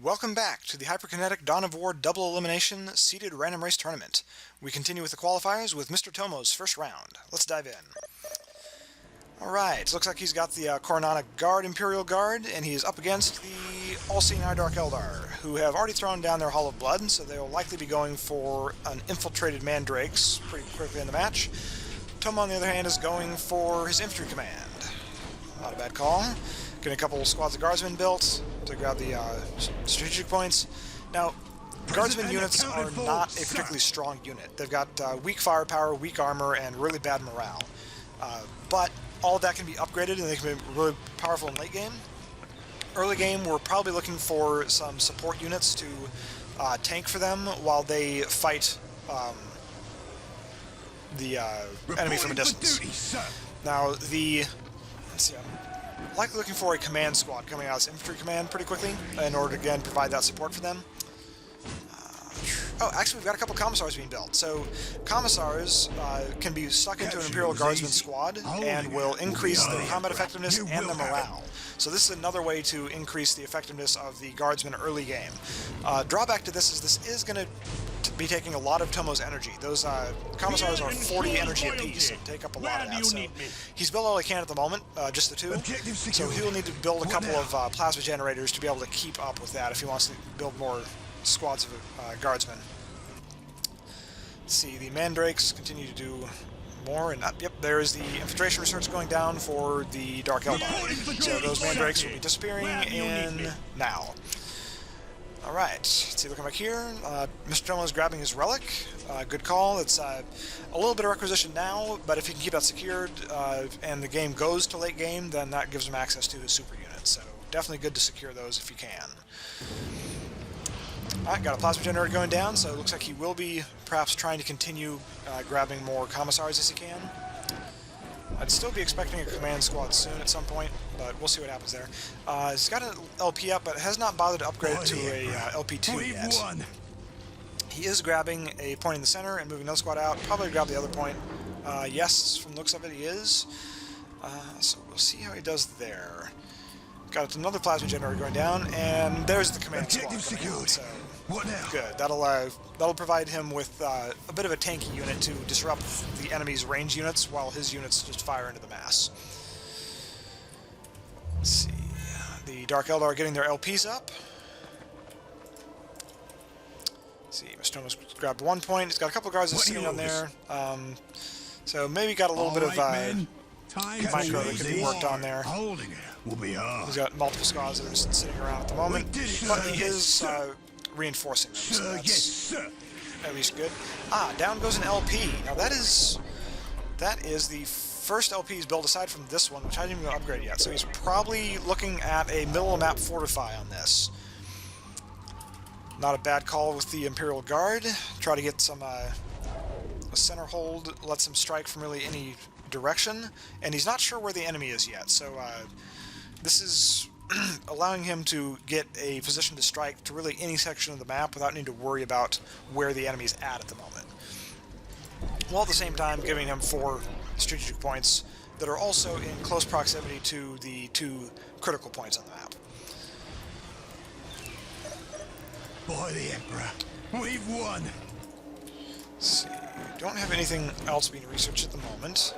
Welcome back to the Hyperkinetic Dawn of War Double Elimination Seeded Random Race Tournament. We continue with the qualifiers with MisterTomo's first round. Let's dive in. Alright, looks like he's got the Coronana Guard, Imperial Guard, and he's up against the All-Seeing Eye Dark Eldar, who have already thrown down their Hall of Blood, so they'll likely be going for an infiltrated Mandrakes pretty quickly in the match. Tomo, on the other hand, is going for his Infantry Command. Not a bad call. Getting a couple squads of Guardsmen built to grab the strategic points. Now, Guardsmen units are not a particularly strong unit. They've got weak firepower, weak armor, and really bad morale. But all of that can be upgraded, and they can be really powerful in late game. Early game, we're probably looking for some support units to tank for them while they fight the enemy from a distance. Now, let's see, I'm likely looking for a command squad coming out as infantry command pretty quickly in order to, again, provide that support for them. Oh, actually, we've got a couple commissars being built. So, commissars can be stuck into an Imperial Guardsman squad and will increase their combat effectiveness and their morale. So this is another way to increase the effectiveness of the Guardsmen early game. Drawback to this is going to be taking a lot of Tomo's energy. Those commissars are 40 energy apiece and take up a lot of that. So he's built all he can at the moment, just the two. So he will need to build a couple of plasma generators to be able to keep up with that if he wants to build more squads of Guardsmen. Let's see, the Mandrakes continue to do more, and yep, there's the infiltration research going down for the Dark Eldar. So those Mandrakes will be disappearing in now. Alright, let's see, looking back here, Mr. Tomo is grabbing his relic. Good call. It's a little bit of requisition now, but if he can keep that secured and the game goes to late game, then that gives him access to his super unit. So definitely good to secure those if you can. Alright, got a plasma generator going down, so it looks like he will be perhaps trying to continue grabbing more commissars as he can. I'd still be expecting a command squad soon at some point, but we'll see what happens there. He's got an LP up, but has not bothered to upgrade it to a LP2 yet. He is grabbing a point in the center and moving another squad out. Probably grab the other point. Yes, from the looks of it, he is. So we'll see how he does there. Got another plasma generator going down, and there's the command squad coming out, so good. That'll provide him with a bit of a tanky unit to disrupt the enemy's range units while his units just fire into the mass. Let's see, the Dark Eldar are getting their LPs up. Let's see, Mr. Tomo's grabbed 1 point. He's got a couple of guards sitting on there, so maybe got a little bit of micro that could be worked on there. He's got multiple squads that are sitting around at the moment, but he is reinforcing them, so that's at least good. Down goes an LP. Now that is the first LP he's built aside from this one, which I didn't even upgrade yet, so he's probably looking at a middle-of-map fortify on this. Not a bad call with the Imperial Guard. Try to get some a center hold, lets him strike from really any direction, and he's not sure where the enemy is yet, so this is allowing him to get a position to strike to really any section of the map without needing to worry about where the enemy is at the moment. While at the same time giving him 4 strategic points that are also in close proximity to the 2 critical points on the map. By the Emperor, we've won! Let's see, don't have anything else being researched at the moment.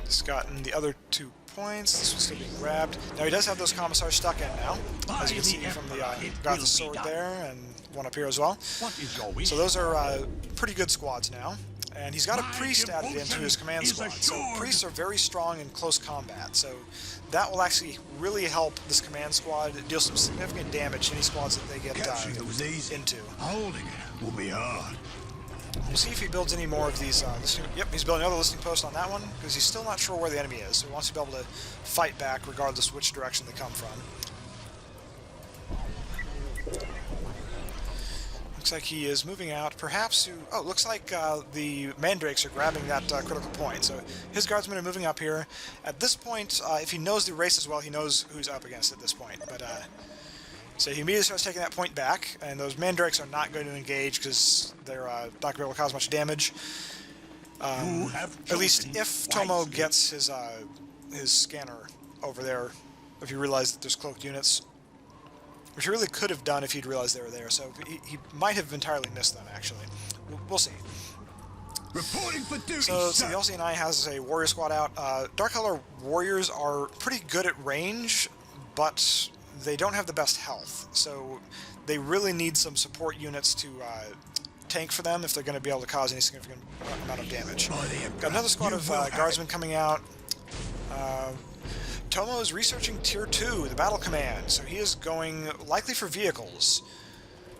He's gotten the other 2 points. This one's still being grabbed. Now he does have those commissars stuck in now, as you can see from the got the sword there and one up here as well. So those are pretty good squads now. And he's got a priest added into his command squad. So priests are very strong in close combat. So that will actually really help this command squad deal some significant damage to any squads that they get into. Holding it will be hard. We'll see if he builds any more of these. Yep, he's building another listening post on that one because he's still not sure where the enemy is. So he wants to be able to fight back regardless of which direction they come from. Looks like he is moving out, perhaps to... Oh, looks like the Mandrakes are grabbing that critical point. So his guardsmen are moving up here. At this point, if he knows the race as well, he knows who's up against at this point. But so he immediately starts taking that point back, and those Mandrakes are not going to engage because they're not going to be able to cause much damage. At least if Tomo gets his scanner over there, if he realized that there's cloaked units, which he really could have done if he'd realized they were there. So he might have entirely missed them, actually. We'll see. Reporting for duty, So the LCNI has a warrior squad out. Dark Elder warriors are pretty good at range, but they don't have the best health. So they really need some support units to tank for them if they're going to be able to cause any significant amount of damage. Got another squad of guardsmen coming out. Tomo is researching Tier 2, the battle command, so he is going likely for vehicles.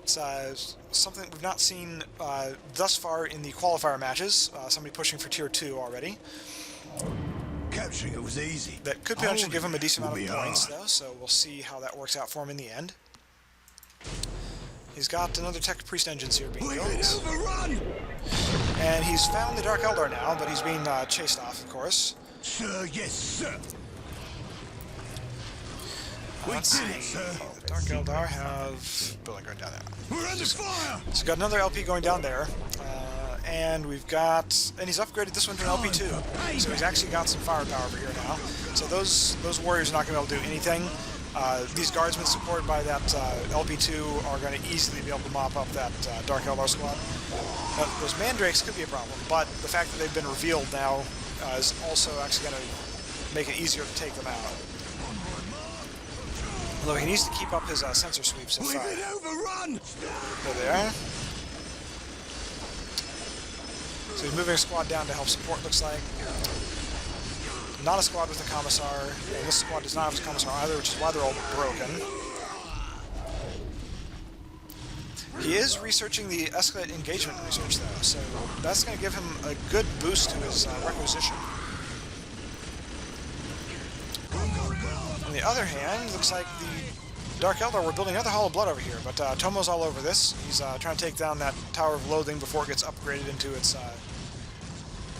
It's something we've not seen thus far in the qualifier matches. Somebody pushing for Tier 2 already. Capturing it was easy. That could potentially give him a decent amount of points, though, so we'll see how that works out for him in the end. He's got another Tech Priest engines here being built. And he's found the Dark Eldar now, but he's being chased off, of course. Sir, yes, sir. Let's see. The Dark Eldar have building going down there. We're under fire. So we've got another LP going down there. And we've got, and he's upgraded this one to an LP2. So he's actually got some firepower over here now. So those warriors are not going to be able to do anything. These guardsmen supported by that LP2 are going to easily be able to mop up that Dark Eldar squad. Those mandrakes could be a problem, but the fact that they've been revealed now is also actually going to make it easier to take them out. Although he needs to keep up his sensor sweeps of fire. There they are. So he's moving a squad down to help support, looks like. Not a squad with a commissar. And this squad does not have a commissar either, which is why they're all broken. He is researching the escalate engagement research, though, so that's going to give him a good boost to his requisition. On the other hand, looks like the Dark Eldar were building another Hall of Blood over here, but Tomo's all over this. He's trying to take down that Tower of Loathing before it gets upgraded into its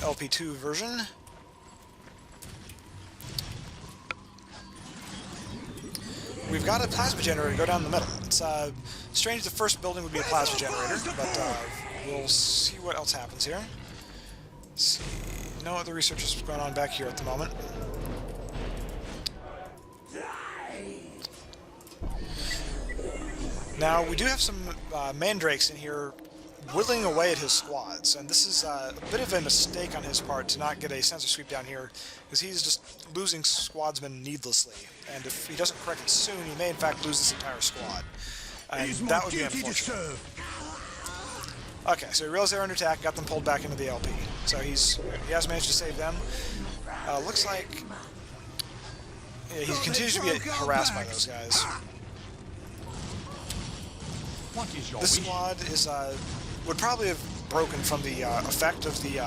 LP2 version. We've got a plasma generator to go down the middle. It's strange the first building would be a plasma generator, but we'll see what else happens here. Let's see. No other research is going on back here at the moment. Now, we do have some mandrakes in here whittling away at his squads, and this is a bit of a mistake on his part to not get a sensor sweep down here, because he's just losing squadsmen needlessly, and if he doesn't correct it soon, he may in fact lose this entire squad, and that would be unfortunate. Okay, so he realized they were under attack, got them pulled back into the LP, so he has managed to save them. Looks like he continues to be harassed by those guys. This squad is would probably have broken from the effect of the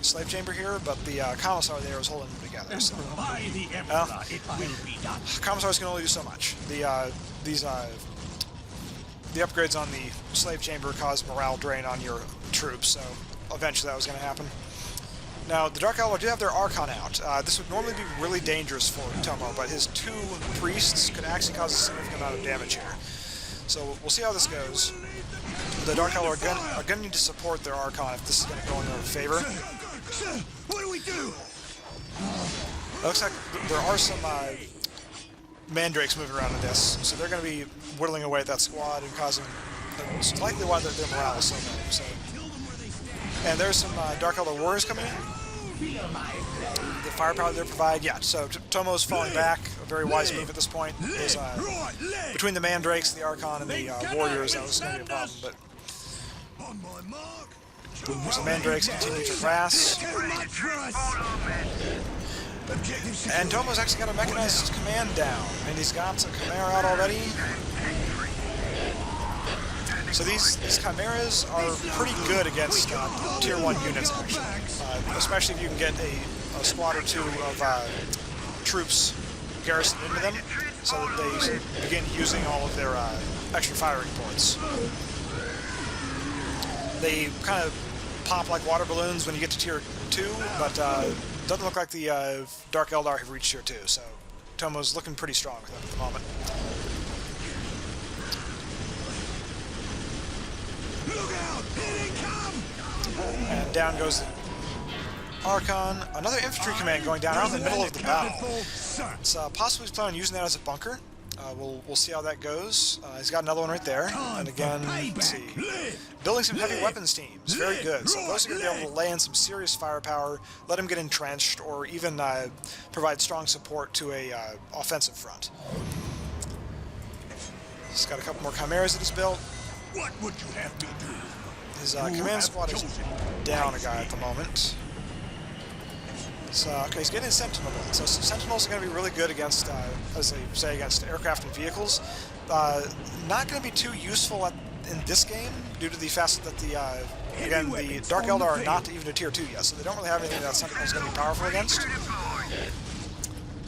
slave chamber here, but the commissar there is holding them together. So, commissars can only do so much. The upgrades on the slave chamber cause morale drain on your troops, so eventually that was going to happen. Now, the Dark Eldar do have their Archon out. This would normally be really dangerous for Tomo, but his 2 priests could actually cause a significant amount of damage here. So we'll see how this goes. The Dark Eldar are going to need to support their Archon if this is going to go in their favor. What do we do? It looks like there are some mandrakes moving around in this, so they're going to be whittling away at that squad and causing... It's likely why their morale is so low. So. And there's some Dark Eldar warriors coming in. The firepower they provide, yeah, so Tomo's falling back. A very wise move at this point. Is, between the mandrakes, the Archon, and the warriors, that was going to be a problem, but... So mandrakes continue to harass. And Tomo's actually got a mechanized command down, and he's got a Chimera out already. So these Chimeras are pretty good against Tier 1 units, actually. Especially if you can get a squad or 2 of troops garrisoned into them, so that they begin using all of their extra firing ports. They kind of pop like water balloons when you get to Tier 2, but doesn't look like the Dark Eldar have reached Tier 2, so Tomo's looking pretty strong with them at the moment. Look out! Here they come! And down goes Archon, another infantry command going down out in the middle of the battle. It's possibly he's planning on using that as a bunker. We'll see how that goes. He's got another one right there. And again, let's see. Building some heavy weapons teams. Very good. So those are going to be able to lay in some serious firepower, let him get entrenched, or even provide strong support to a offensive front. He's got a couple more chimeras that he's built. What would you have me do? His command squad is down a guy at the moment. So, okay, he's getting Sentinel built. So Sentinels are going to be really good against, as they say, against aircraft and vehicles. Not going to be too useful in this game due to the fact that again, the Dark Eldar are not even a tier 2 yet, so they don't really have anything that Sentinel is going to be powerful against.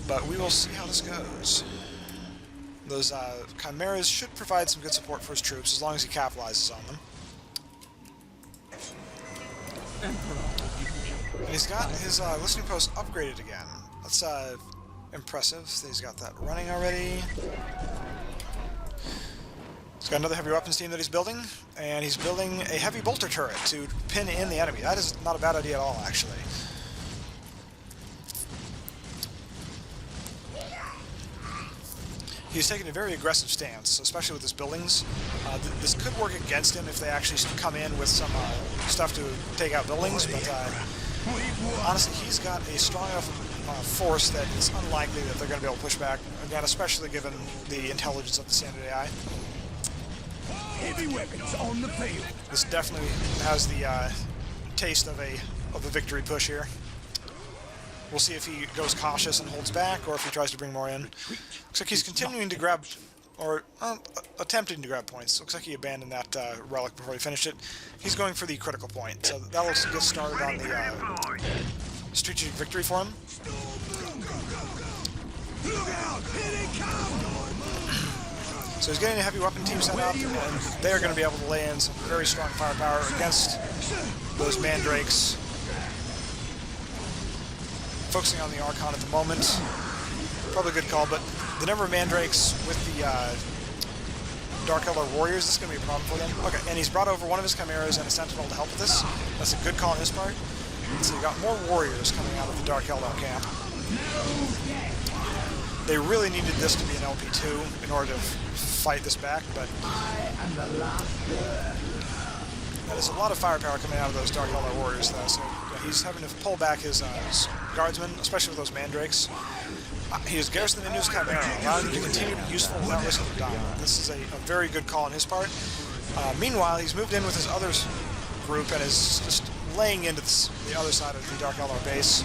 But we will see how this goes. Those chimeras should provide some good support for his troops as long as he capitalizes on them. And he's got his listening post upgraded again. That's impressive. He's got that running already. He's got another heavy weapons team that he's building, and he's building a heavy bolter turret to pin in the enemy. That is not a bad idea at all, actually. He's taking a very aggressive stance, especially with his buildings. This could work against him if they actually come in with some stuff to take out buildings, but honestly, he's got a strong enough force that it's unlikely that they're going to be able to push back, again, especially given the intelligence of the standard AI. Heavy weapons on the field. This definitely has the taste of a victory push here. We'll see if he goes cautious and holds back, or if he tries to bring more in. Looks like he's continuing to grab, or attempting to grab points. Looks like he abandoned that relic before he finished it. He's going for the critical point, so that will get started on the strategic victory for him. So he's getting a heavy weapon team set up, and they're going to be able to lay in some very strong firepower against those mandrakes. Focusing on the Archon at the moment. Probably a good call, but the number of mandrakes with the Dark Eldar warriors, this is going to be a problem for them. Okay, and he's brought over one of his chimeras and a sentinel to help with this. That's a good call on his part. So you got more warriors coming out of the Dark Eldar camp. They really needed this to be an LP2 in order to fight this back, but there's a lot of firepower coming out of those Dark Eldar warriors, though, so he's having to pull back his guardsmen, especially with those mandrakes. He has garrisoned into his chimera, allowing him to continue to be useful without risking to die. This is a very good call on his part. Meanwhile, he's moved in with his other group and is just laying into the other side of the Dark Eldar base.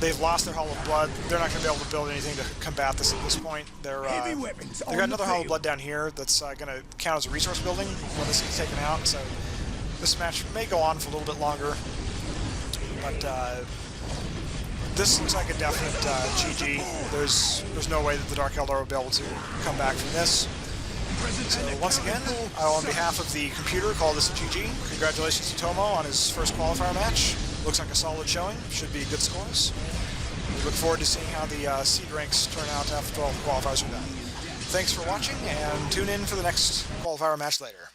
They've lost their Hall of Blood. They're not going to be able to build anything to combat this at this point. They've got another Hall of Blood down here that's going to count as a resource building when this gets taken out. So this match may go on for a little bit longer, but this looks like a definite GG. There's no way that the Dark Eldar will be able to come back from this. So once again, on behalf of the computer, call this a GG. Congratulations to Tomo on his first qualifier match. Looks like a solid showing. Should be good scores. We look forward to seeing how the seed ranks turn out after 12 qualifiers are done. Thanks for watching, and tune in for the next qualifier match later.